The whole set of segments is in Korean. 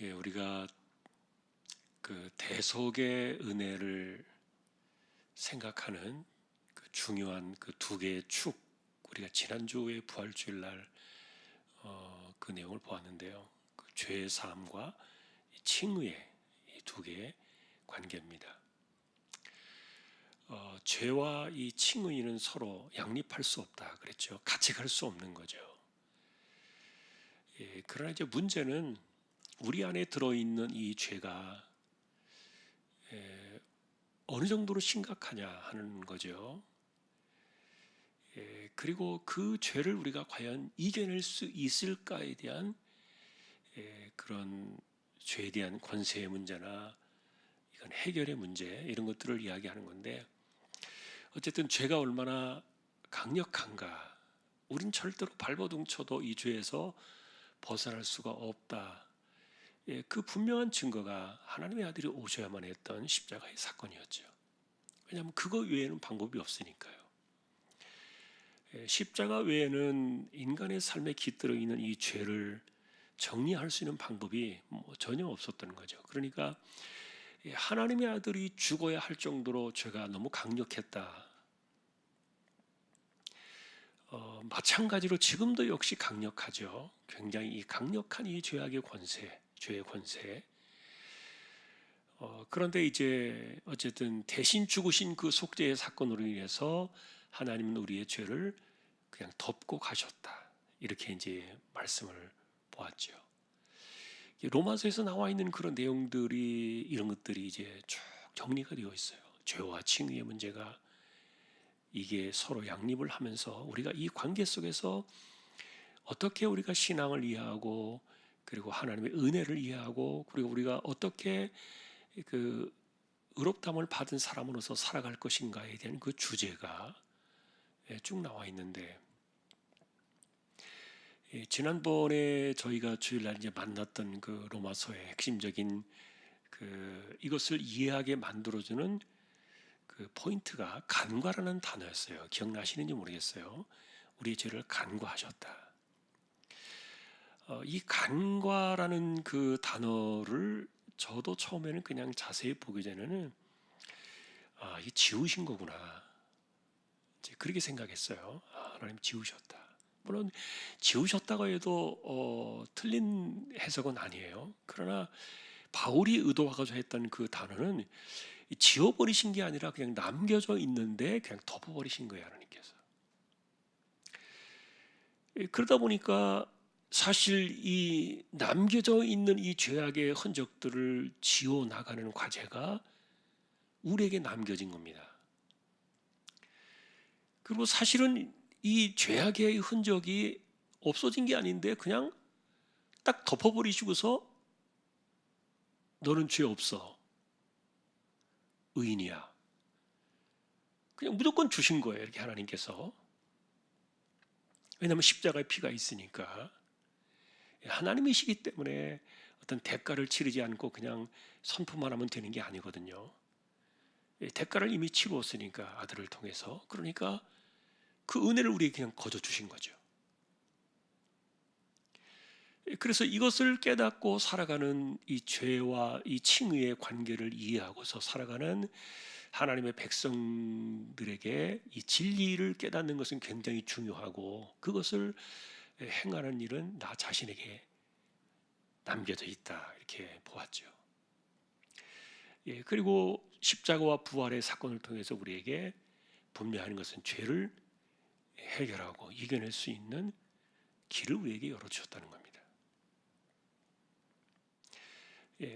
우리가 그 대속의 은혜를 생각하는 그 중요한 그 두 개의 축, 우리가 지난주에 부활주일 날 그 내용을 보았는데요. 그 죄의 사함과 칭의의 이 두 개의 관계입니다. 죄와 이 칭의는 서로 양립할 수 없다 그랬죠. 같이 갈 수 없는 거죠. 그러나 이제 문제는 우리 안에 들어있는 이 죄가 어느 정도로 심각하냐 하는 거죠. 그리고 그 죄를 우리가 과연 이겨낼 수 있을까에 대한 그런 죄에 대한 권세의 문제나 이건 해결의 문제 이런 것들을 이야기하는 건데, 어쨌든 죄가 얼마나 강력한가, 우린 절대로 발버둥쳐도 이 죄에서 벗어날 수가 없다. 그 분명한 증거가 하나님의 아들이 오셔야만 했던 십자가의 사건이었죠. 왜냐하면 그거 외에는 방법이 없으니까요. 십자가 외에는 인간의 삶에 깃들어 있는 이 죄를 정리할 수 있는 방법이 전혀 없었던 거죠. 그러니까 하나님의 아들이 죽어야 할 정도로 죄가 너무 강력했다. 마찬가지로 지금도 역시 강력하죠. 굉장히 이 강력한 이 죄악의 권세, 죄의 권세. 그런데 이제 어쨌든 대신 죽으신 그 속죄의 사건으로 인해서 하나님은 우리의 죄를 그냥 덮고 가셨다. 이렇게 이제 말씀을 보았죠. 로마서에서 나와 있는 그런 내용들이, 이런 것들이 이제 쭉 정리가 되어 있어요. 죄와 칭의의 문제가 이게 서로 양립을 하면서 우리가 이 관계 속에서 어떻게 우리가 신앙을 이해하고, 그리고 하나님의 은혜를 이해하고, 그리고 우리가 어떻게 그 의롭다함을 받은 사람으로서 살아갈 것인가에 대한 그 주제가 쭉 나와 있는데, 지난번에 저희가 주일날 이제 만났던 그 로마서의 핵심적인 그 이것을 이해하게 만들어주는 그 포인트가 간과라는 단어였어요. 기억나시는지 모르겠어요. 우리의 죄를 간과하셨다. 이 간과라는 그 단어를 저도 처음에는 그냥 자세히 보기 전에는 이 지우신 거구나, 이제 그렇게 생각했어요. 하나님 지우셨다. 물론 지우셨다고 해도 틀린 해석은 아니에요. 그러나 바울이 의도하고자 했던 그 단어는 지워버리신 게 아니라 그냥 남겨져 있는데 그냥 덮어버리신 거예요, 하나님께서. 그러다 보니까 사실 이 남겨져 있는 이 죄악의 흔적들을 지워 나가는 과제가 우리에게 남겨진 겁니다. 그리고 사실은 이 죄악의 흔적이 없어진 게 아닌데 그냥 딱 덮어버리시고서 너는 죄 없어, 의인이야, 그냥 무조건 주신 거예요, 이렇게 하나님께서. 왜냐하면 십자가의 피가 있으니까. 하나님이시기 때문에 어떤 대가를 치르지 않고 그냥 선포만 하면 되는 게 아니거든요. 대가를 이미 치루었으니까, 아들을 통해서. 그러니까 그 은혜를 우리에게 그냥 거저 주신 거죠. 그래서 이것을 깨닫고 살아가는 이 죄와 이 칭의의 관계를 이해하고서 살아가는 하나님의 백성들에게 이 진리를 깨닫는 것은 굉장히 중요하고, 그것을 행하는 일은 나 자신에게 남겨져 있다, 이렇게 보았죠. 그리고 십자가와 부활의 사건을 통해서 우리에게 분명한 것은 죄를 해결하고 이겨낼 수 있는 길을 우리에게 열어주셨다는 겁니다.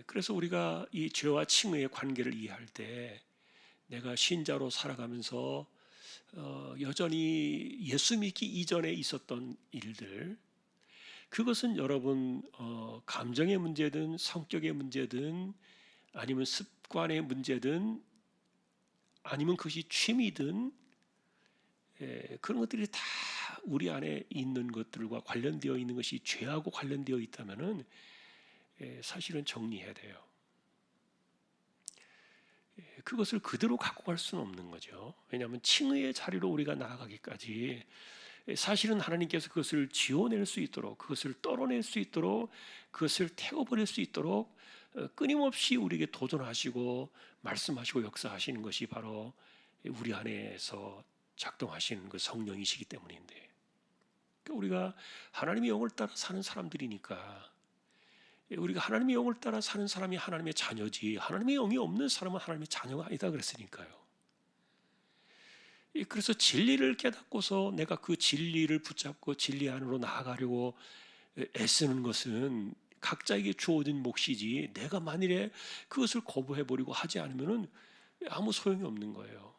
그래서 우리가 이 죄와 칭의의 관계를 이해할 때 내가 신자로 살아가면서 여전히 예수 믿기 이전에 있었던 일들, 그것은 여러분 감정의 문제든 성격의 문제든 아니면 습관의 문제든 아니면 그것이 취미든 그런 것들이 다 우리 안에 있는 것들과 관련되어 있는 것이 죄하고 관련되어 있다면은 사실은 정리해야 돼요. 그것을 그대로 갖고 갈 수는 없는 거죠. 왜냐하면 칭의의 자리로 우리가 나아가기까지 사실은 하나님께서 그것을 지워낼 수 있도록, 그것을 떨어낼 수 있도록, 그것을 태워버릴 수 있도록 끊임없이 우리에게 도전하시고 말씀하시고 역사하시는 것이 바로 우리 안에서 작동하시는 그 성령이시기 때문인데, 우리가 하나님의 영을 따라 사는 사람들이니까, 우리가 하나님의 영을 따라 사는 사람이 하나님의 자녀지, 하나님의 영이 없는 사람은 하나님의 자녀가 아니다 그랬으니까요. 그래서 진리를 깨닫고서 내가 그 진리를 붙잡고 진리 안으로 나아가려고 애쓰는 것은 각자에게 주어진 몫이지, 내가 만일에 그것을 거부해버리고 하지 않으면 아무 소용이 없는 거예요.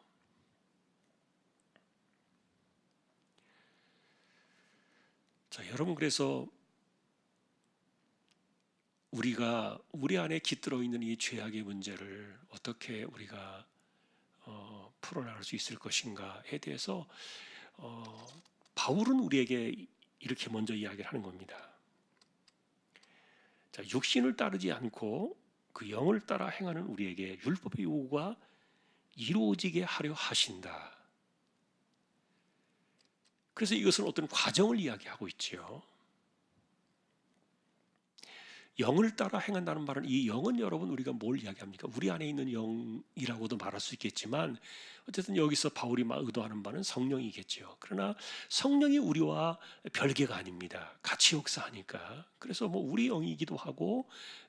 자, 여러분, 그래서 우리가 우리 안에 깃들어 있는 이 죄악의 문제를 어떻게 우리가 풀어나갈 수 있을 것인가에 대해서 바울은 우리에게 이렇게 먼저 이야기를 하는 겁니다. 자, 육신을 따르지 않고 그 영을 따라 행하는 우리에게 율법의 요구가 이루어지게 하려 하신다. 그래서 이것은 어떤 과정을 이야기하고 있지요. 영을 따라 행한다는 말은, 이 영은 여러분 우리가 뭘 이야기합니까? 우리 안에 있는 영이라고도 말할 수 있겠지만 어쨌든 여기서 바울이 의도하는 바는 성령이겠죠. 그러나 성령이 우리와 별개가 아닙니다. 같이 역사하니까. 그래서 뭐 우리 영이기도 하고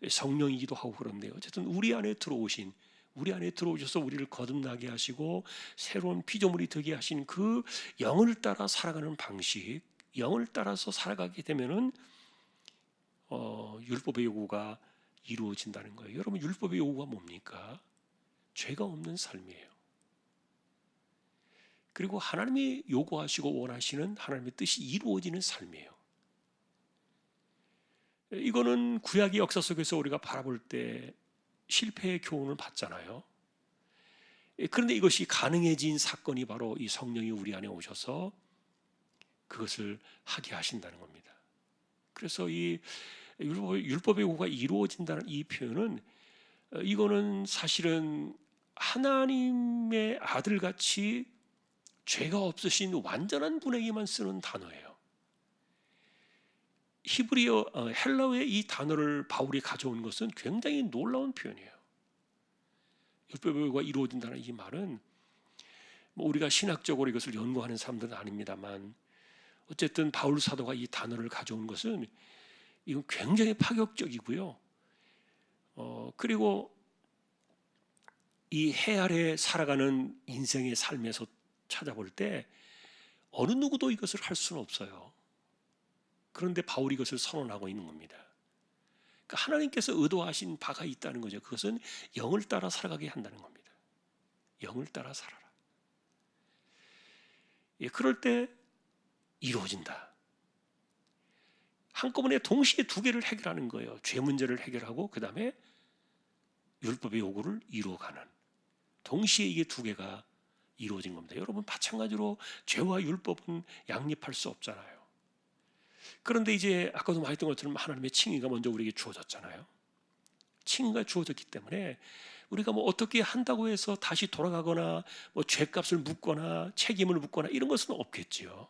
성령이기도 하고 그런데요. 어쨌든 우리 안에 들어오셔서 우리를 거듭나게 하시고 새로운 피조물이 되게 하신 그 영을 따라 살아가는 방식, 영을 따라서 살아가게 되면은 율법의 요구가 이루어진다는 거예요. 여러분, 율법의 요구가 뭡니까? 죄가 없는 삶이에요. 그리고 하나님이 요구하시고 원하시는 하나님의 뜻이 이루어지는 삶이에요. 이거는 구약의 역사 속에서 우리가 바라볼 때 실패의 교훈을 받잖아요. 그런데 이것이 가능해진 사건이 바로 이 성령이 우리 안에 오셔서 그것을 하게 하신다는 겁니다. 그래서 이 율법의 요구가 이루어진다는 이 표현은, 이거는 사실은 하나님의 아들같이 죄가 없으신 완전한 분에게만 쓰는 단어예요. 헬라어의 이 단어를 바울이 가져온 것은 굉장히 놀라운 표현이에요. 율법의 요구가 이루어진다는 이 말은 뭐 우리가 신학적으로 이것을 연구하는 사람들은 아닙니다만, 어쨌든 바울 사도가 이 단어를 가져온 것은 이건 굉장히 파격적이고요. 그리고 이 해 아래 살아가는 인생의 삶에서 찾아볼 때 어느 누구도 이것을 할 수는 없어요. 그런데 바울이 이것을 선언하고 있는 겁니다. 그러니까 하나님께서 의도하신 바가 있다는 거죠. 그것은 영을 따라 살아가게 한다는 겁니다. 영을 따라 살아라. 그럴 때 이루어진다. 한꺼번에 동시에 두 개를 해결하는 거예요. 죄 문제를 해결하고 그 다음에 율법의 요구를 이루어가는, 동시에 이게 두 개가 이루어진 겁니다. 여러분, 마찬가지로 죄와 율법은 양립할 수 없잖아요. 그런데 이제 아까도 말했던 것처럼 하나님의 칭의가 먼저 우리에게 주어졌잖아요. 칭의가 주어졌기 때문에 우리가 뭐 어떻게 한다고 해서 다시 돌아가거나 뭐 죄값을 묻거나 책임을 묻거나 이런 것은 없겠지요.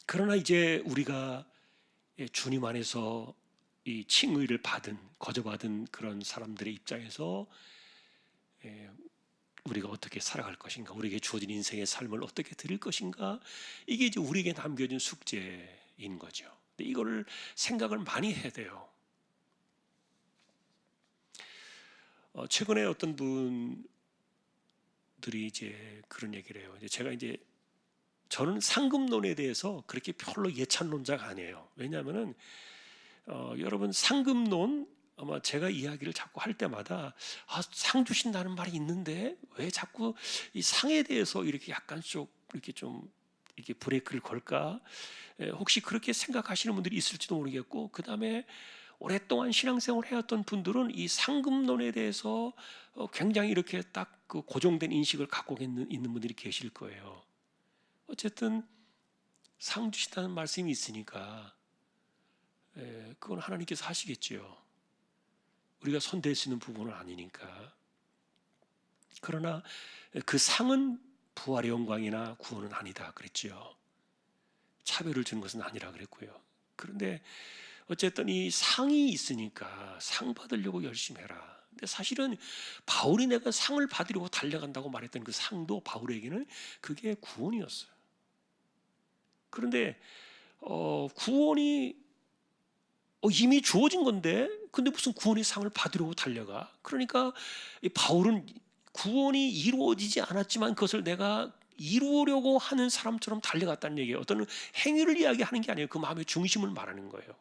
그러나 이제 우리가 주님 안에서 이 칭의를 거저받은 그런 사람들의 입장에서 우리가 어떻게 살아갈 것인가, 우리에게 주어진 인생의 삶을 어떻게 드릴 것인가, 이게 이제 우리에게 남겨진 숙제인 거죠. 근데 이거를 생각을 많이 해야 돼요. 최근에 어떤 분들이 이제 그런 얘기를 해요. 저는 상급론에 대해서 그렇게 별로 예찬론자가 아니에요. 왜냐하면은 여러분, 상급론, 아마 제가 이야기를 자꾸 할 때마다 상 주신다는 말이 있는데 왜 자꾸 이 상에 대해서 이렇게 약간 좀 이렇게 브레이크를 걸까? 혹시 그렇게 생각하시는 분들이 있을지도 모르겠고, 그 다음에 오랫동안 신앙생활을 해왔던 분들은 이 상급론에 대해서 굉장히 이렇게 딱 그 고정된 인식을 갖고 있는 분들이 계실 거예요. 어쨌든 상 주신다는 말씀이 있으니까 그건 하나님께서 하시겠지요. 우리가 손댈 수 있는 부분은 아니니까. 그러나 그 상은 부활의 영광이나 구원은 아니다 그랬죠. 차별을 주는 것은 아니라 그랬고요. 그런데 어쨌든 이 상이 있으니까 상 받으려고 열심히 해라. 근데 사실은 바울이 내가 상을 받으려고 달려간다고 말했던 그 상도 바울에게는 그게 구원이었어요. 그런데 구원이 이미 주어진 건데, 근데 무슨 구원의 상을 받으려고 달려가? 그러니까 이 바울은 구원이 이루어지지 않았지만 그것을 내가 이루려고 하는 사람처럼 달려갔다는 얘기예요. 어떤 행위를 이야기하는 게 아니에요. 그 마음의 중심을 말하는 거예요.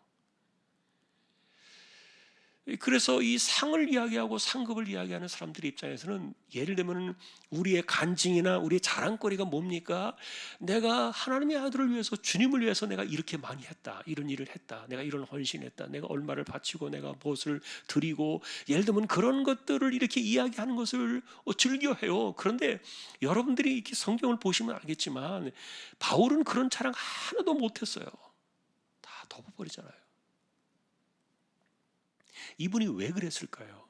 그래서 이 상을 이야기하고 상급을 이야기하는 사람들의 입장에서는 예를 들면 우리의 간증이나 우리의 자랑거리가 뭡니까? 내가 하나님의 아들을 위해서, 주님을 위해서 내가 이렇게 많이 했다, 이런 일을 했다, 내가 이런 헌신했다, 내가 얼마를 바치고 내가 무엇을 드리고, 예를 들면 그런 것들을 이렇게 이야기하는 것을 즐겨해요. 그런데 여러분들이 이렇게 성경을 보시면 알겠지만 바울은 그런 자랑 하나도 못했어요. 다 덮어버리잖아요. 이분이 왜 그랬을까요?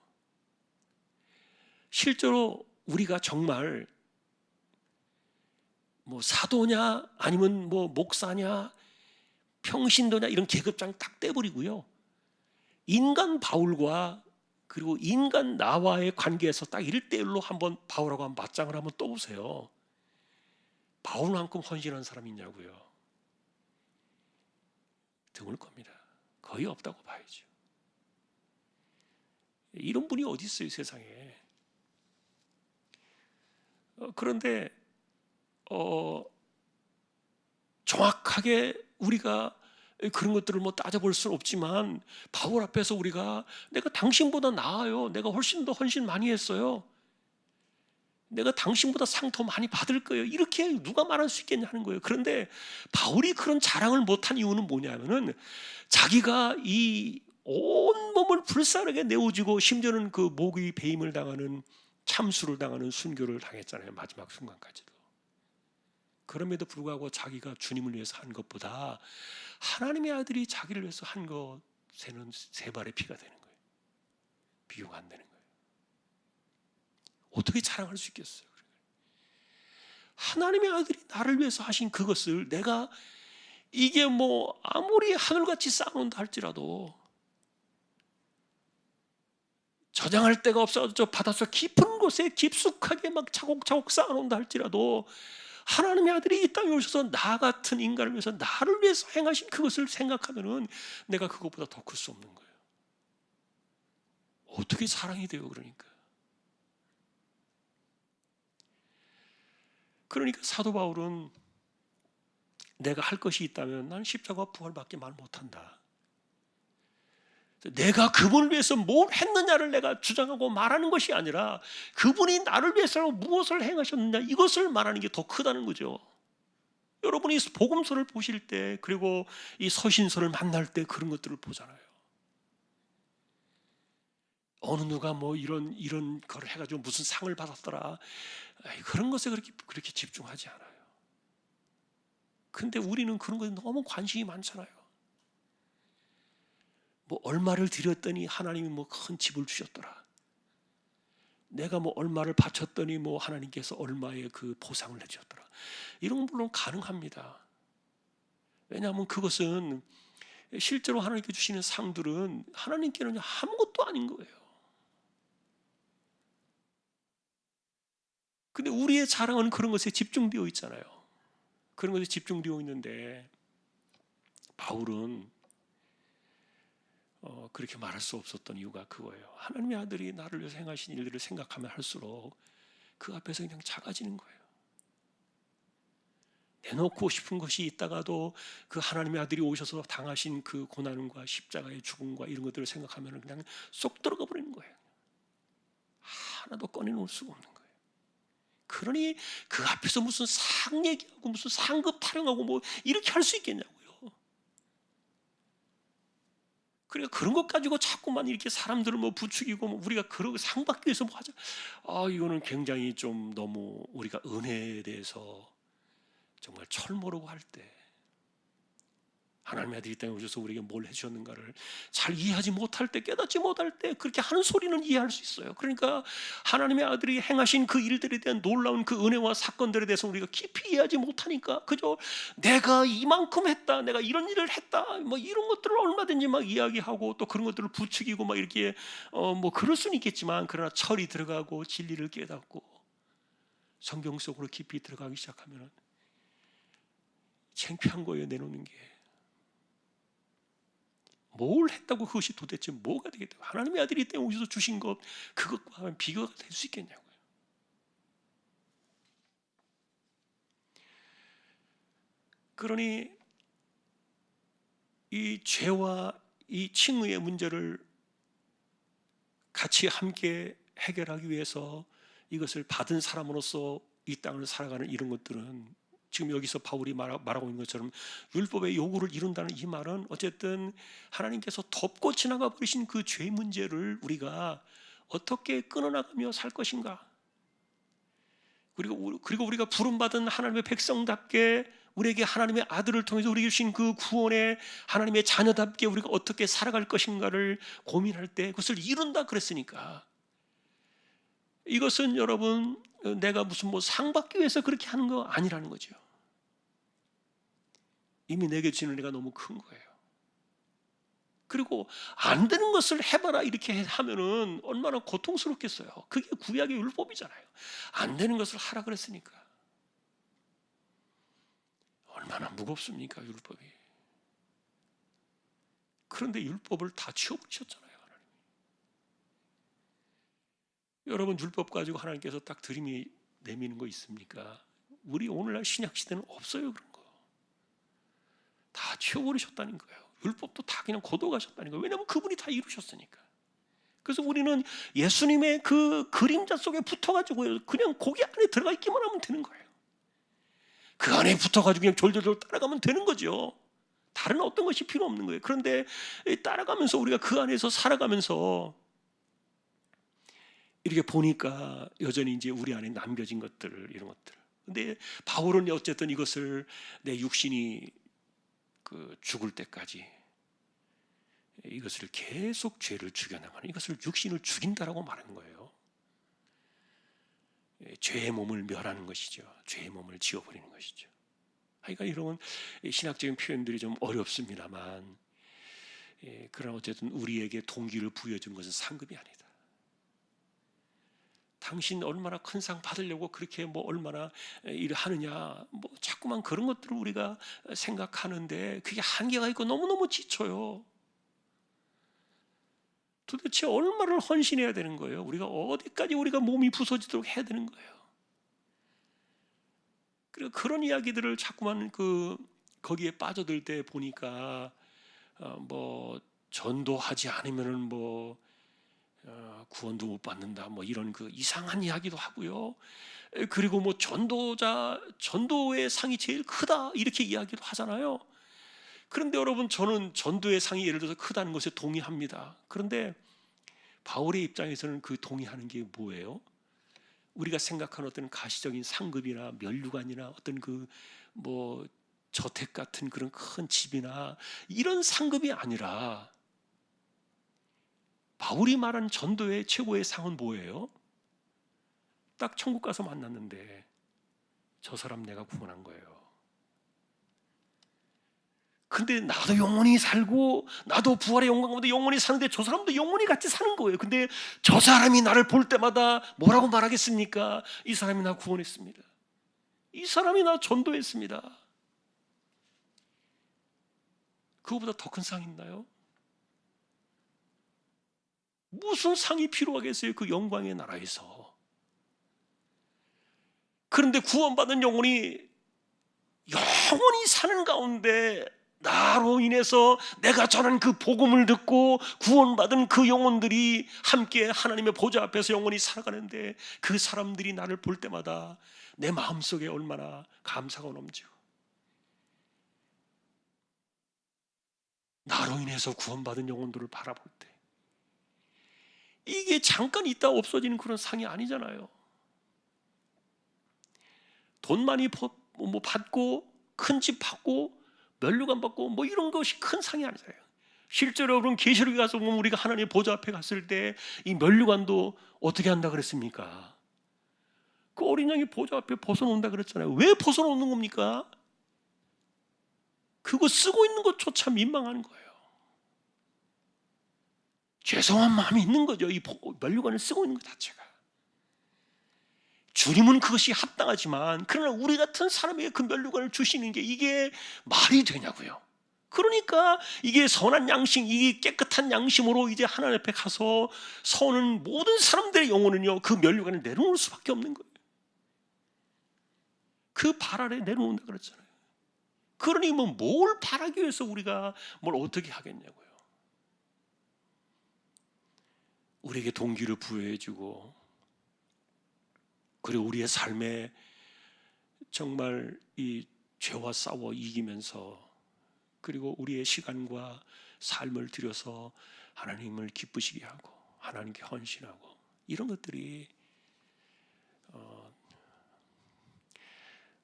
실제로 우리가 정말 뭐 사도냐 아니면 뭐 목사냐 평신도냐 이런 계급장 딱 떼버리고요. 인간 바울과 그리고 인간 나와의 관계에서 딱 1대1로 한번 바울하고 한번 맞짱을 한번 떠보세요. 바울만큼 헌신한 사람이 있냐고요? 드물 겁니다. 거의 없다고 봐야죠. 이런 분이 어디 있어요, 세상에. 그런데 정확하게 우리가 그런 것들을 뭐 따져볼 수는 없지만 바울 앞에서 우리가 내가 당신보다 나아요, 내가 훨씬 더 헌신 많이 했어요, 내가 당신보다 상 더 많이 받을 거예요, 이렇게 누가 말할 수 있겠냐 하는 거예요. 그런데 바울이 그런 자랑을 못한 이유는 뭐냐면은 자기가 이 온몸을 불사르게 내어주고 심지어는 그 목이 배임을 당하는, 참수를 당하는 순교를 당했잖아요, 마지막 순간까지도. 그럼에도 불구하고 자기가 주님을 위해서 한 것보다 하나님의 아들이 자기를 위해서 한 것에는 3발의 피가 되는 거예요. 비교가 안 되는 거예요. 어떻게 자랑할 수 있겠어요? 하나님의 아들이 나를 위해서 하신 그것을 내가 이게 뭐 아무리 하늘같이 쌓아놓는다 할지라도, 저장할 데가 없어서 저 바닷속 깊은 곳에 깊숙하게 막 차곡차곡 쌓아놓는다 할지라도 하나님의 아들이 이 땅에 오셔서 나 같은 인간을 위해서, 나를 위해서 행하신 그것을 생각하면은 내가 그것보다 더 클 수 없는 거예요. 어떻게 사랑이 돼요? 그러니까 사도 바울은 내가 할 것이 있다면 난 십자가와 부활밖에 말 못한다. 내가 그분을 위해서 뭘 했느냐를 내가 주장하고 말하는 것이 아니라 그분이 나를 위해서 무엇을 행하셨느냐, 이것을 말하는 게 더 크다는 거죠. 여러분이 복음서를 보실 때, 그리고 이 서신서를 만날 때 그런 것들을 보잖아요. 어느 누가 뭐 이런 걸 해가지고 무슨 상을 받았더라, 그런 것에 그렇게 집중하지 않아요. 근데 우리는 그런 것에 너무 관심이 많잖아요. 뭐 얼마를 드렸더니 하나님이 뭐 큰 집을 주셨더라, 내가 뭐 얼마를 바쳤더니 뭐 하나님께서 얼마의 그 보상을 해주셨더라. 이런 건 물론 가능합니다. 왜냐하면 그것은 실제로 하나님께 주시는 상들은 하나님께는 아무것도 아닌 거예요. 근데 우리의 자랑은 그런 것에 집중되어 있잖아요. 그런 것에 집중되어 있는데 바울은 그렇게 말할 수 없었던 이유가 그거예요. 하나님의 아들이 나를 위해서 행하신 일들을 생각하면 할수록 그 앞에서 그냥 작아지는 거예요. 내놓고 싶은 것이 있다가도 그 하나님의 아들이 오셔서 당하신 그 고난과 십자가의 죽음과 이런 것들을 생각하면 그냥 쏙 들어가 버리는 거예요. 하나도 꺼내놓을 수가 없는 거예요. 그러니 그 앞에서 무슨 상 얘기하고 무슨 상급 타령하고 뭐 이렇게 할 수 있겠냐고요. 그러니까 그런 것 가지고 자꾸만 이렇게 사람들을 뭐 부추기고 뭐 우리가 그러고 상 받기 위해서 뭐 하자. 이거는 굉장히 좀 너무 우리가 은혜에 대해서 정말 철모르고 할 때, 하나님의 아들이 이 땅에 오셔서 우리에게 뭘 해주셨는가를 잘 이해하지 못할 때, 깨닫지 못할 때 그렇게 하는 소리는 이해할 수 있어요. 그러니까 하나님의 아들이 행하신 그 일들에 대한 놀라운 그 은혜와 사건들에 대해서 우리가 깊이 이해하지 못하니까 그저 내가 이만큼 했다, 내가 이런 일을 했다, 뭐 이런 것들을 얼마든지 막 이야기하고 또 그런 것들을 부추기고 막 이렇게 뭐 그럴 수는 있겠지만, 그러나 철이 들어가고 진리를 깨닫고 성경 속으로 깊이 들어가기 시작하면 창피한 거예요. 내놓는 게. 뭘 했다고 그것이 도대체 뭐가 되겠다고, 하나님의 아들이 이 땅에 오셔서 주신 것 그것과 하면 비교가 될 수 있겠냐고요. 그러니 이 죄와 이 칭의의 문제를 같이 함께 해결하기 위해서 이것을 받은 사람으로서 이 땅을 살아가는 이런 것들은, 지금 여기서 바울이 말하고 있는 것처럼 율법의 요구를 이룬다는 이 말은 어쨌든 하나님께서 덮고 지나가 버리신 그 죄 문제를 우리가 어떻게 끊어나가며 살 것인가, 그리고 우리가 부름받은 하나님의 백성답게 우리에게 하나님의 아들을 통해서 우리에게 주신 그 구원의 하나님의 자녀답게 우리가 어떻게 살아갈 것인가를 고민할 때 그것을 이룬다 그랬으니까, 이것은 여러분 내가 무슨 뭐 상 받기 위해서 그렇게 하는 거 아니라는 거죠. 이미 내게 주는 은혜가 너무 큰 거예요. 그리고 안 되는 것을 해봐라 이렇게 하면은 얼마나 고통스럽겠어요. 그게 구약의 율법이잖아요. 안 되는 것을 하라 그랬으니까. 얼마나 무겁습니까, 율법이. 그런데 율법을 다 치워버리셨잖아요, 하나님. 여러분, 율법 가지고 하나님께서 딱 들이미 내미는 거 있습니까? 우리 오늘날 신약 시대는 없어요, 그런 거. 다 치워버리셨다는 거예요. 율법도 다 그냥 거둬가셨다는 거예요. 왜냐하면 그분이 다 이루셨으니까. 그래서 우리는 예수님의 그 그림자 속에 붙어가지고 그냥 거기 안에 들어가 있기만 하면 되는 거예요. 그 안에 붙어가지고 그냥 졸졸졸 따라가면 되는 거죠. 다른 어떤 것이 필요 없는 거예요. 그런데 따라가면서 우리가 그 안에서 살아가면서 이렇게 보니까 여전히 이제 우리 안에 남겨진 것들, 이런 것들. 근데 바울은 어쨌든 이것을 내 육신이 그 죽을 때까지 이것을 계속 죄를 죽여나가는, 이것을 육신을 죽인다라고 말하는 거예요. 죄의 몸을 멸하는 것이죠. 죄의 몸을 지워버리는 것이죠. 그러니까 이런 신학적인 표현들이 좀 어렵습니다만, 그러나 어쨌든 우리에게 동기를 부여준 것은 상급이 아니다. 당신 얼마나 큰 상 받으려고 그렇게 뭐 얼마나 일을 하느냐, 뭐 자꾸만 그런 것들을 우리가 생각하는데 그게 한계가 있고 너무너무 지쳐요. 도대체 얼마를 헌신해야 되는 거예요? 우리가 어디까지 우리가 몸이 부서지도록 해야 되는 거예요? 그리고 그런 이야기들을 자꾸만 거기에 빠져들 때 보니까 뭐 전도하지 않으면은 뭐 구원도 못 받는다, 뭐 이런 그 이상한 이야기도 하고요. 그리고 뭐 전도의 상이 제일 크다 이렇게 이야기도 하잖아요. 그런데 여러분, 저는 전도의 상이 예를 들어서 크다는 것에 동의합니다. 그런데 바울의 입장에서는 그 동의하는 게 뭐예요? 우리가 생각하는 어떤 가시적인 상급이나 면류관이나 어떤 그 뭐 저택 같은 그런 큰 집이나 이런 상급이 아니라, 바울이 말한 전도의 최고의 상은 뭐예요? 딱 천국 가서 만났는데 저 사람 내가 구원한 거예요. 근데 나도 영원히 살고 나도 부활의 영광 가운데 영원히 사는데 저 사람도 영원히 같이 사는 거예요. 근데 저 사람이 나를 볼 때마다 뭐라고 말하겠습니까? 이 사람이 나 구원했습니다. 이 사람이 나 전도했습니다. 그거보다 더 큰 상 있나요? 무슨 상이 필요하겠어요, 그 영광의 나라에서. 그런데 구원받은 영혼이 영원히 사는 가운데 나로 인해서 내가 전한 그 복음을 듣고 구원받은 그 영혼들이 함께 하나님의 보좌 앞에서 영원히 살아가는데, 그 사람들이 나를 볼 때마다 내 마음속에 얼마나 감사가 넘치고, 나로 인해서 구원받은 영혼들을 바라볼 때 이게 잠깐 있다 없어지는 그런 상이 아니잖아요. 돈 많이 받고 큰 집 받고 면류관 받고 뭐 이런 것이 큰 상이 아니잖아요. 실제로 여러분 계시록에 가서 보면 우리가 하나님의 보좌 앞에 갔을 때 이 면류관도 어떻게 한다 그랬습니까? 그 어린 양이 보좌 앞에 벗어놓는다 그랬잖아요. 왜 벗어놓는 겁니까? 그거 쓰고 있는 것조차 민망한 거예요. 죄송한 마음이 있는 거죠. 이 면류관을 쓰고 있는 것 자체가. 주님은 그것이 합당하지만 그러나 우리 같은 사람에게 그 면류관을 주시는 게 이게 말이 되냐고요. 그러니까 이게 선한 양심, 이게 깨끗한 양심으로 이제 하나님 앞에 가서 서는 모든 사람들의 영혼은요, 그 면류관을 내려놓을 수밖에 없는 거예요. 그 발 아래 내려놓는다 그랬잖아요. 그러니 뭐 뭘 바라기 위해서 우리가 뭘 어떻게 하겠냐고요. 우리에게 동기를 부여해주고, 그리고 우리의 삶에 정말 이 죄와 싸워 이기면서, 그리고 우리의 시간과 삶을 들여서 하나님을 기쁘시게 하고 하나님께 헌신하고, 이런 것들이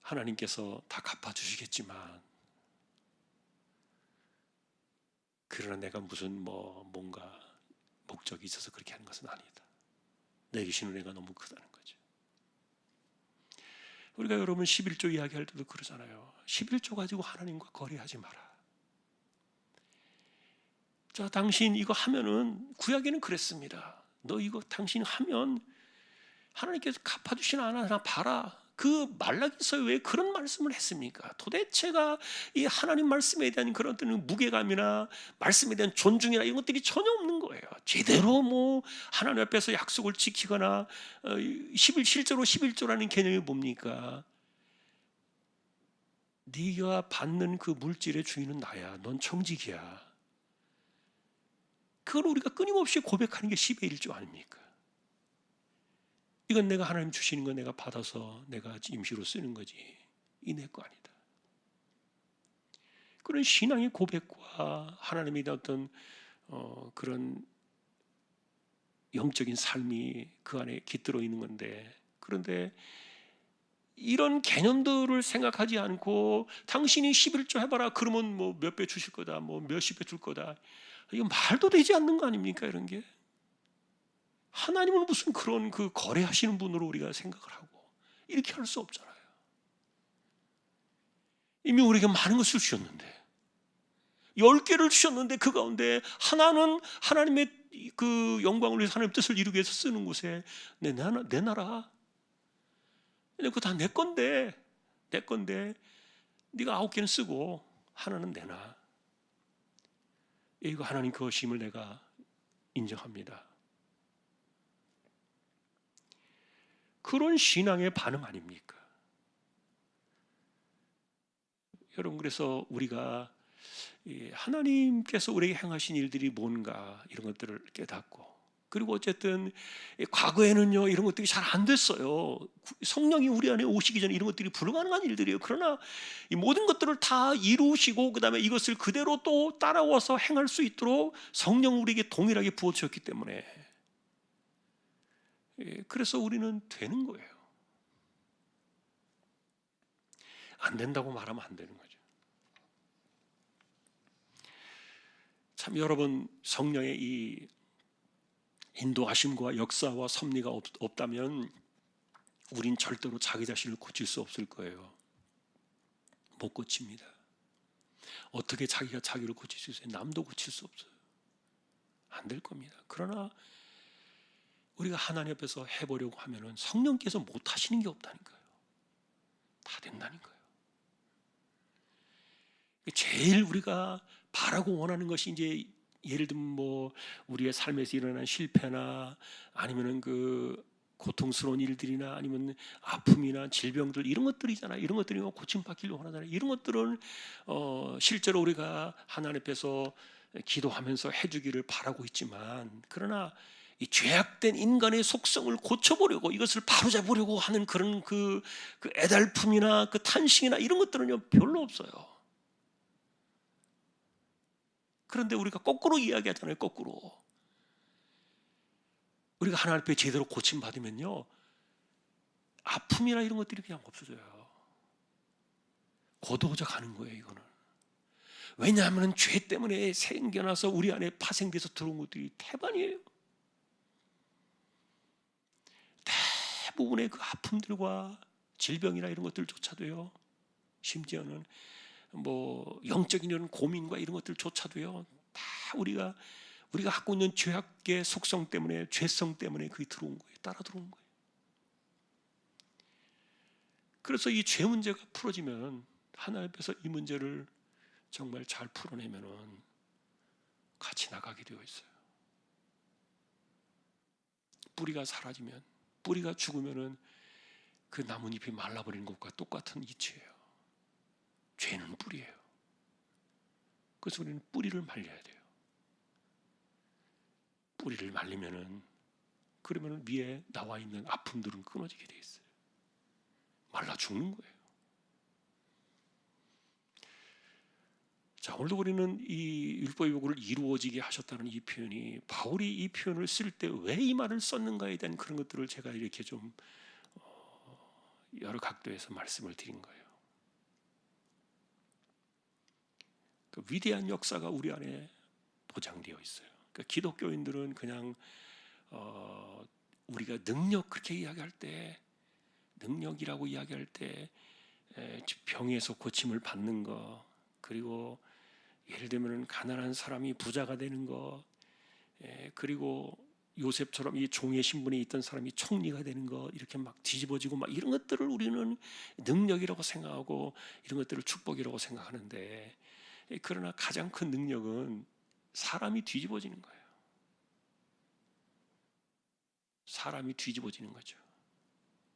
하나님께서 다 갚아주시겠지만, 그러나 내가 무슨 뭔가 목적이 있어서 그렇게 하는 것은 아니다. 내게 주신 은혜가 너무 크다는 거죠. 우리가 여러분 11조 이야기할 때도 그러잖아요. 11조 가지고 하나님과 거래하지 마라. 자, 당신 이거 하면은, 구약에는 그랬습니다. 너 이거 당신 하면 하나님께서 갚아주시나 안 하나 봐라. 그 말라기서에 왜 그런 말씀을 했습니까? 도대체가 이 하나님 말씀에 대한 그런 무게감이나 말씀에 대한 존중이나 이런 것들이 전혀 없는 거예요. 제대로 하나님 앞에서 약속을 지키거나, 실제로 11조라는 개념이 뭡니까? 네가 받는 그 물질의 주인은 나야. 넌 청직이야. 그걸 우리가 끊임없이 고백하는 게 10의 1조 아닙니까? 이건 내가 하나님 주시는 거 내가 받아서 내가 임시로 쓰는 거지, 이 내 거 아니다. 그런 신앙의 고백과 하나님에 대한 어떤 그런 영적인 삶이 그 안에 깃들어 있는 건데, 그런데 이런 개념들을 생각하지 않고 당신이 11조 해봐라 그러면 뭐 몇 배 주실 거다, 뭐 몇십 배 줄 거다, 이거 말도 되지 않는 거 아닙니까? 이런 게 하나님은 무슨 그런 그 거래하시는 분으로 우리가 생각을 하고 이렇게 할 수 없잖아요. 이미 우리에게 많은 것을 주셨는데, 10개를 주셨는데 그 가운데 하나는 하나님의 그 영광을 위해서 하나님의 뜻을 이루기 위해서 쓰는 곳에 내놔라. 그거 다 내 건데 네가 9개는 쓰고 하나는 내놔. 이거 하나님 그것임을 내가 인정합니다. 그런 신앙의 반응 아닙니까? 여러분, 그래서 우리가 하나님께서 우리에게 행하신 일들이 뭔가 이런 것들을 깨닫고, 그리고 어쨌든 과거에는요 이런 것들이 잘 안 됐어요. 성령이 우리 안에 오시기 전에 이런 것들이 불가능한 일들이에요. 그러나 이 모든 것들을 다 이루시고 그 다음에 이것을 그대로 또 따라와서 행할 수 있도록 성령 우리에게 동일하게 부어주셨기 때문에, 그래서 우리는 되는 거예요. 안 된다고 말하면 안 되는 거죠. 참 여러분, 성령의 이 인도하심과 역사와 섭리가 없다면 우린 절대로 자기 자신을 고칠 수 없을 거예요. 못 고칩니다. 어떻게 자기가 자기를 고칠 수 있어요? 남도 고칠 수 없어요. 안 될 겁니다. 그러나 우리가 하나님 앞에서 해보려고 하면은 성령께서 못 하시는 게 없다는 거예요. 다 된다는 거예요. 제일 우리가 바라고 원하는 것이 이제 예를 들면 우리의 삶에서 일어난 실패나 아니면은 그 고통스러운 일들이나 아니면 아픔이나 질병들, 이런 것들이잖아요. 이런 것들이 고침받기를 원하잖아요. 이런 것들은 실제로 우리가 하나님 앞에서 기도하면서 해주기를 바라고 있지만, 그러나 이 죄악된 인간의 속성을 고쳐보려고, 이것을 바로잡으려고 하는 그런 그 애달픔이나 그 탄식이나 이런 것들은요 별로 없어요. 그런데 우리가 거꾸로 이야기하잖아요. 거꾸로 우리가 하나님 앞에 제대로 고침받으면요 아픔이나 이런 것들이 그냥 없어져요. 고도자 가는 거예요. 이거는 왜냐하면 죄 때문에 생겨나서 우리 안에 파생돼서 들어온 것들이 태반이에요. 대부분의 그 아픔들과 질병이나 이런 것들조차도요, 심지어는 뭐 영적인 이런 고민과 이런 것들조차도요, 다 우리가 갖고 있는 죄악의 속성 때문에, 죄성 때문에 그게 들어온 거예요. 따라 들어온 거예요. 그래서 이 죄 문제가 풀어지면, 하나님 앞에서 이 문제를 정말 잘 풀어내면은 같이 나가게 되어 있어요. 뿌리가 사라지면, 뿌리가 죽으면은 그 나뭇잎이 말라버리는 것과 똑같은 이치예요. 죄는 뿌리예요. 그래서 우리는 뿌리를 말려야 돼요. 뿌리를 말리면은, 그러면은 위에 나와 있는 아픔들은 끊어지게 돼 있어요. 말라 죽는 거예요. 자, 오늘도 우리는 이 율법의 요구를 이루어지게 하셨다는 이 표현이, 바울이 이 표현을 쓸 때 왜 이 말을 썼는가에 대한 그런 것들을 제가 이렇게 좀 여러 각도에서 말씀을 드린 거예요. 그 위대한 역사가 우리 안에 보장되어 있어요. 그러니까 기독교인들은 그냥 우리가 능력 그렇게 이야기할 때, 능력이라고 이야기할 때 병에서 고침을 받는 거, 그리고 예를 들면 가난한 사람이 부자가 되는 거, 그리고 요셉처럼 이 종의 신분에 있던 사람이 총리가 되는 거, 이렇게 막 뒤집어지고 막 이런 것들을 우리는 능력이라고 생각하고 이런 것들을 축복이라고 생각하는데, 그러나 가장 큰 능력은 사람이 뒤집어지는 거예요. 사람이 뒤집어지는 거죠.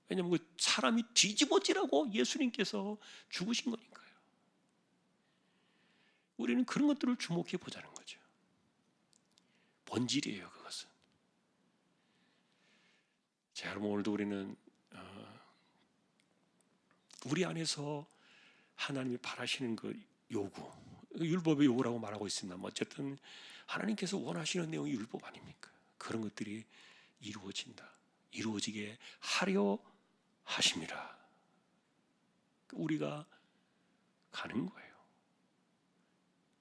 왜냐하면 그 사람이 뒤집어지라고 예수님께서 죽으신 거니까요. 우리는 그런 것들을 주목해 보자는 거죠. 본질이에요, 그것은. 자, 여러분, 오늘도 우리는 우리 안에서 하나님이 바라시는 그 요구, 율법의 요구라고 말하고 있습니다. 어쨌든 하나님께서 원하시는 내용이 율법 아닙니까? 그런 것들이 이루어진다, 이루어지게 하려 하심이라. 우리가 가는 거예요.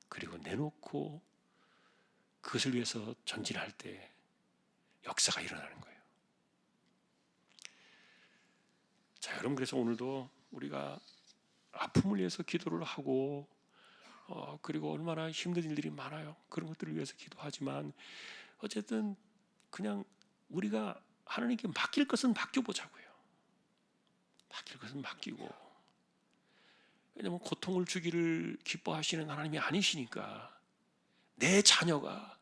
그리고 내놓고 그것을 위해서 전진할 때 역사가 일어나는 거예요. 자, 여러분, 그래서 오늘도 우리가 아픔을 위해서 기도를 하고 그리고 얼마나 힘든 일들이 많아요. 그런 것들을 위해서 기도하지만 어쨌든 그냥 우리가 하나님께 맡길 것은 맡겨보자고요. 맡길 것은 맡기고, 왜냐하면 고통을 주기를 기뻐하시는 하나님이 아니시니까, 내 자녀가,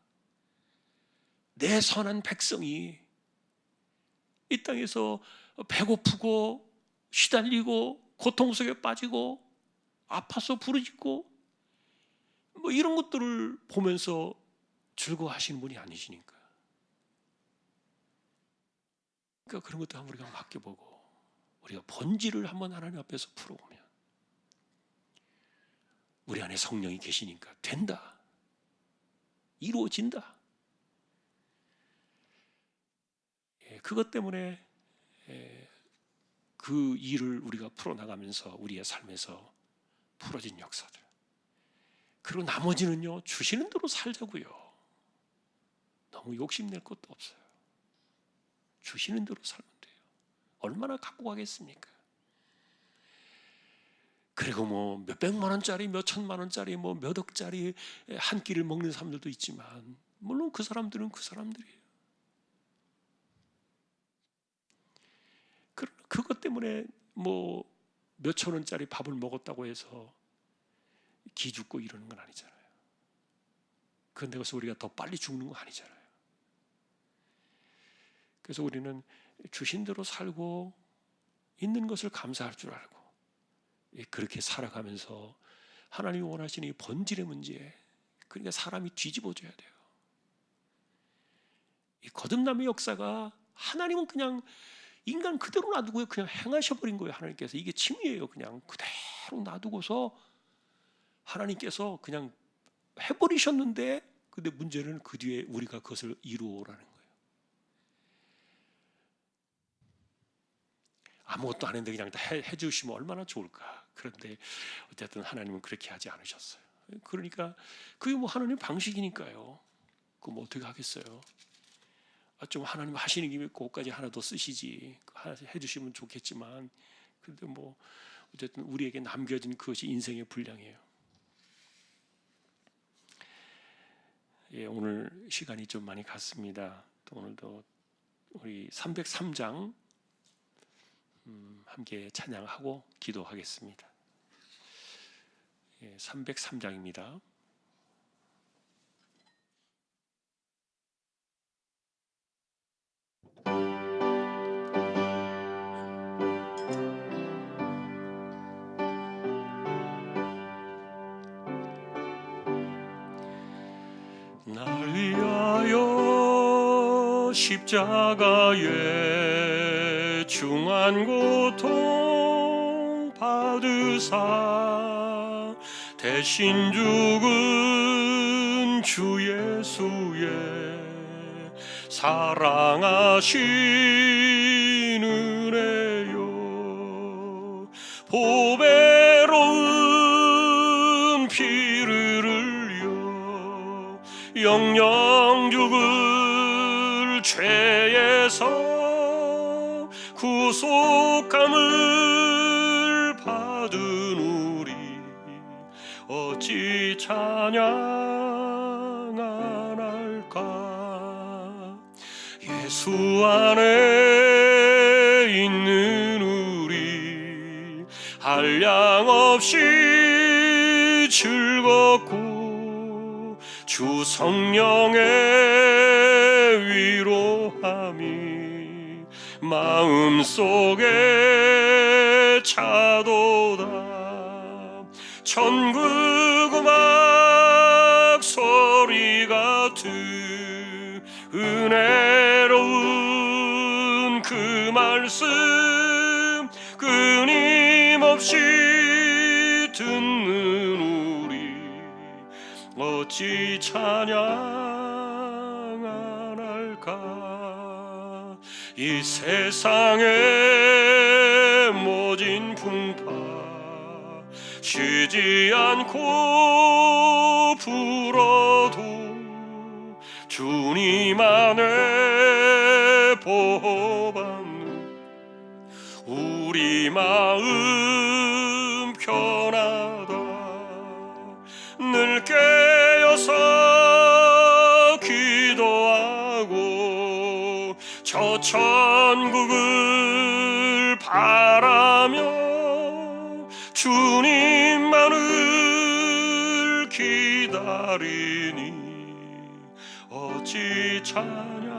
내 선한 백성이 이 땅에서 배고프고 시달리고 고통 속에 빠지고 아파서 부르짖고 뭐 이런 것들을 보면서 즐거워하시는 분이 아니시니까, 그러니까 그런 것도 한번 우리가 맡겨보고 우리가 본질을 한번 하나님 앞에서 풀어보면 우리 안에 성령이 계시니까 된다, 이루어진다. 그것 때문에 그 일을 우리가 풀어나가면서 우리의 삶에서 풀어진 역사들, 그리고 나머지는요, 주시는 대로 살자고요. 너무 욕심낼 것도 없어요. 주시는 대로 살면 돼요. 얼마나 갖고 가겠습니까? 그리고 뭐 몇백만 원짜리, 몇천만 원짜리, 뭐 몇 억짜리 한 끼를 먹는 사람들도 있지만, 물론 그 사람들은 그 사람들이에요. 그것 때문에 뭐 몇천 원짜리 밥을 먹었다고 해서 기죽고 이러는 건 아니잖아요. 그런데 그래서 우리가 더 빨리 죽는 건 아니잖아요. 그래서 우리는 주신 대로 살고 있는 것을 감사할 줄 알고 그렇게 살아가면서 하나님이 원하시는 이 본질의 문제, 그러니까 사람이 뒤집어져야 돼요. 이 거듭남의 역사가, 하나님은 그냥 인간 그대로 놔두고 그냥 행하셔버린 거예요. 하나님께서. 이게 칭의예요. 그냥 그대로 놔두고서 하나님께서 그냥 해버리셨는데, 근데 문제는 그 뒤에 우리가 그것을 이루어라는 거예요. 아무것도 안 했는데 그냥 다 해주시면 얼마나 좋을까. 그런데 어쨌든 하나님은 그렇게 하지 않으셨어요. 그러니까 그게 뭐 하나님 방식이니까요. 그거 뭐 어떻게 하겠어요? 좀 하나님 하시는 김에 그것까지 하나 더 쓰시지 해주시면 좋겠지만, 근데 뭐 어쨌든 우리에게 남겨진 그것이 인생의 분량이에요. 예, 오늘 시간이 좀 많이 갔습니다. 또 오늘도 우리 303장 함께 찬양하고 기도하겠습니다. 예, 303장입니다. 날 위하여 십자가에 중한 고통 받으사 대신 죽은 주 예수의 사랑하신 은혜요, 보배로운 피를 흘려 영영 죽을 죄에서 구속함을 받은 우리 어찌 찬양 안 할까. 예수 안에 있는 우리 한량없이 즐겁고 주 성령의 위로함이 마음속에 차도다. 천국 음악 소리 같은 은혜로운 그 말씀 끊임없이 듣는 우리 어찌 찬양 안 할까. 이 세상의 모진 풍파 쉬지 않고 불어도 주님 안에 보호받는 우리 마음 편하다. 늘 깨어서 기도하고 저 천국을 바라며 주님만을 기다리니 어찌 찬양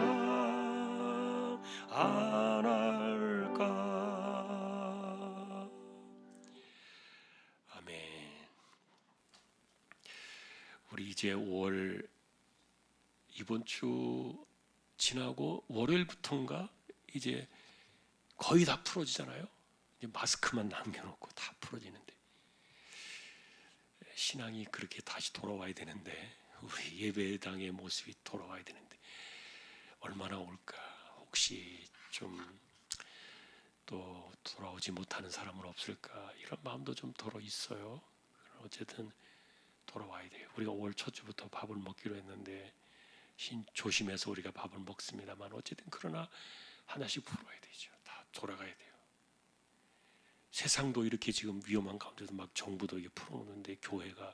안 할까. 아멘. 우리 이제 5월 이번 주 지나고 월요일부터인가 이제 거의 다 풀어지잖아요. 이제 마스크만 남겨놓고 다 풀어지는데, 신앙이 그렇게 다시 돌아와야 되는데, 우리 예배당의 모습이 돌아와야 되는데 얼마나 올까. 혹시 좀 또 돌아오지 못하는 사람은 없을까, 이런 마음도 좀 덜어 있어요. 어쨌든 돌아와야 돼요. 우리가 5월 첫 주부터 밥을 먹기로 했는데 조심해서 우리가 밥을 먹습니다만, 어쨌든 그러나 하나씩 풀어야 되죠. 다 돌아가야 돼요. 세상도 이렇게 지금 위험한 가운데도 막 정부도 이게 풀어놓는데 교회가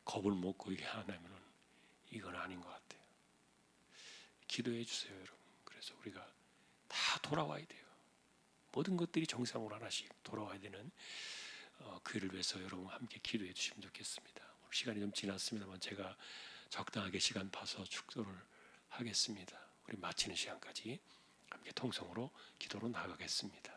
겁을 먹고 이게 하냐면은 이건 아닌 것 같아요. 기도해 주세요, 여러분. 그래서 우리가 다 돌아와야 돼요. 모든 것들이 정상으로 하나씩 돌아와야 되는 그 일을 위해서 여러분 함께 기도해 주시면 좋겠습니다. 시간이 좀 지났습니다만 제가 적당하게 시간 봐서 축도를 하겠습니다. 우리 마치는 시간까지 함께 통성으로 기도로 나가겠습니다.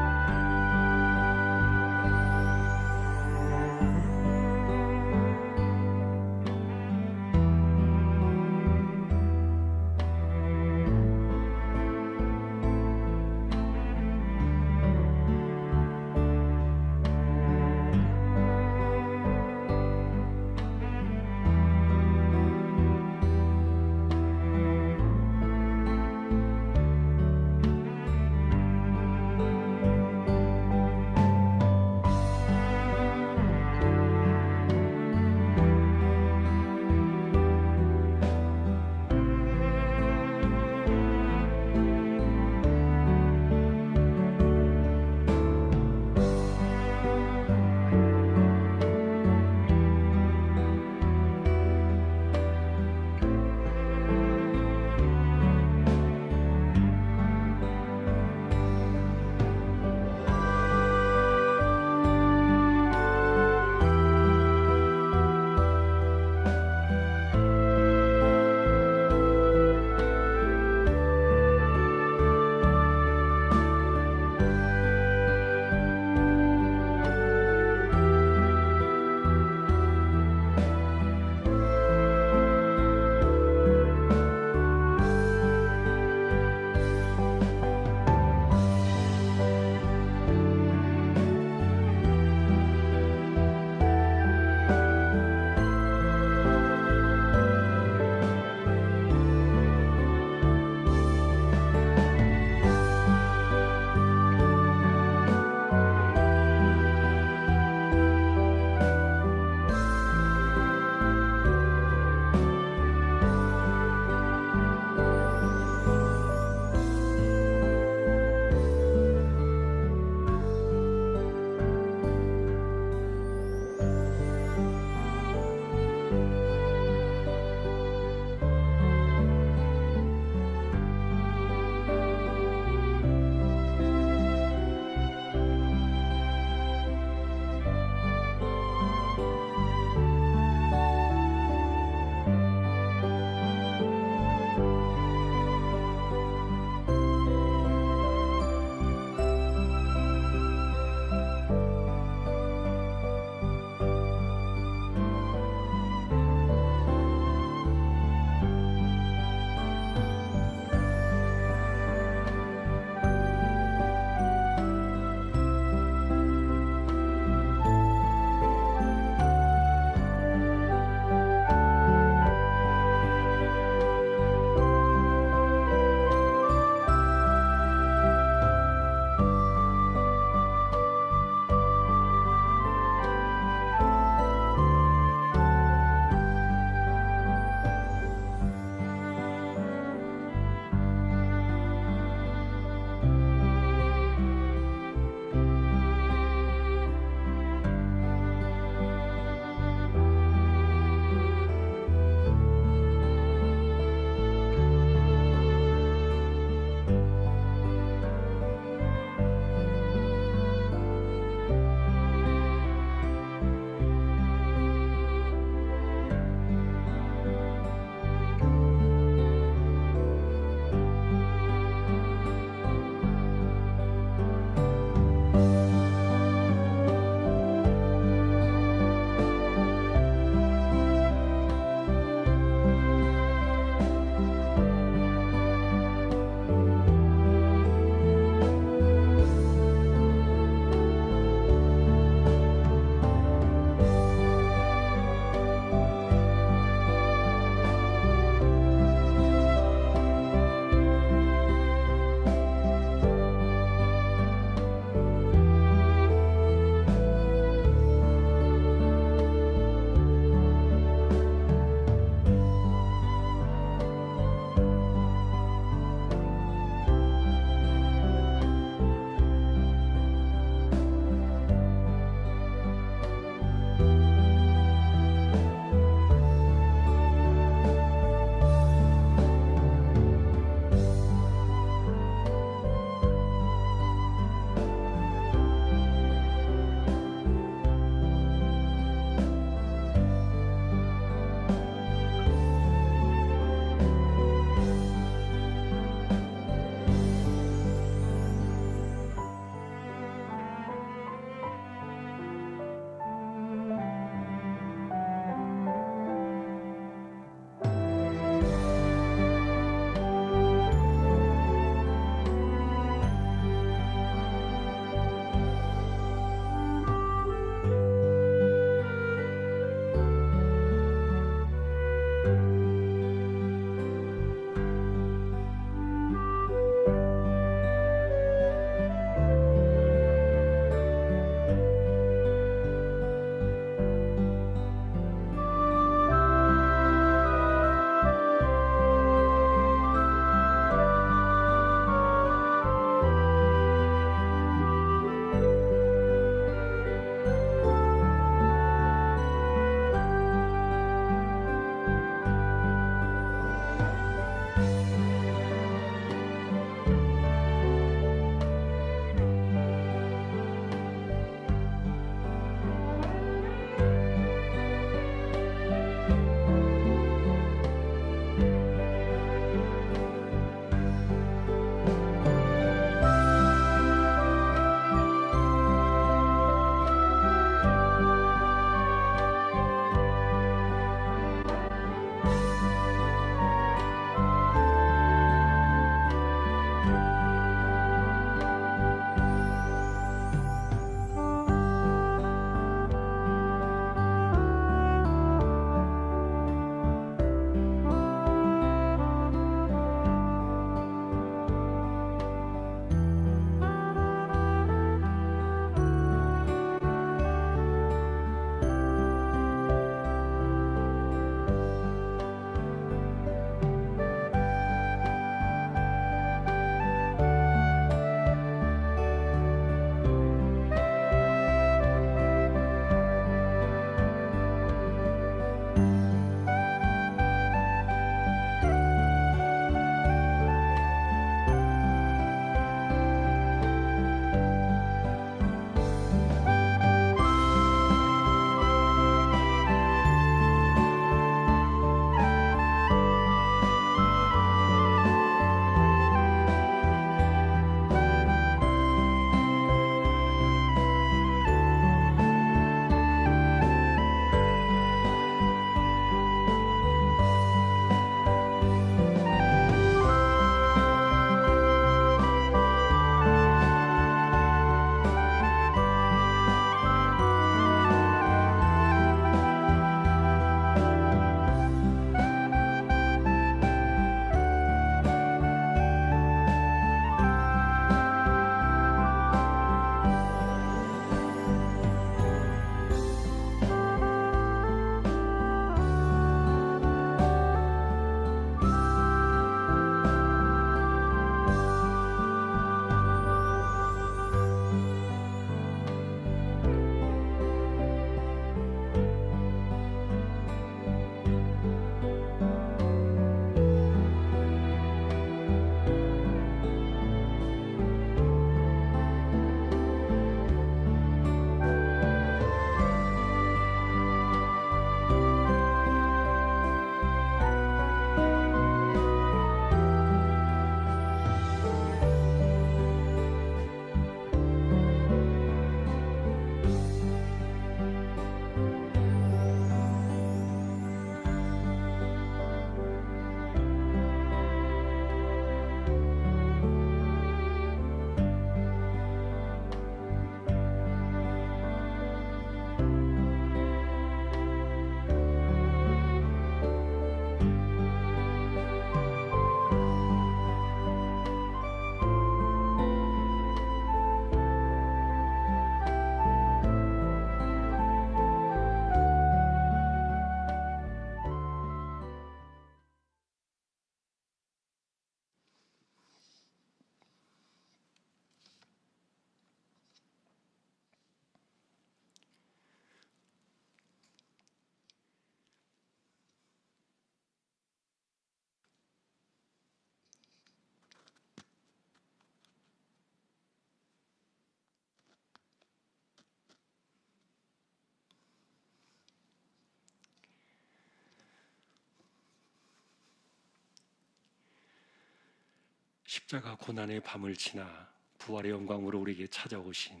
십자가 고난의 밤을 지나 부활의 영광으로 우리에게 찾아오신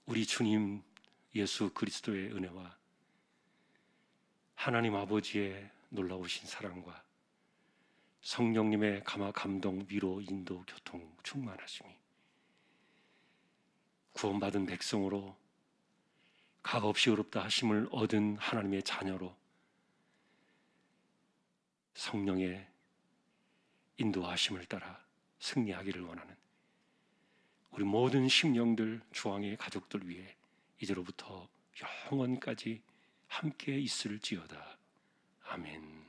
우리 주님 예수 그리스도의 은혜와 하나님 아버지의 놀라우신 사랑과 성령님의 감동, 위로, 인도, 교통, 충만하심이 구원받은 백성으로 값없이 의롭다 하심을 얻은 하나님의 자녀로 성령의 인도하심을 따라 승리하기를 원하는 우리 모든 심령들, 주왕의 가족들 위해 이제로부터 영원까지 함께 있을지어다. 아멘.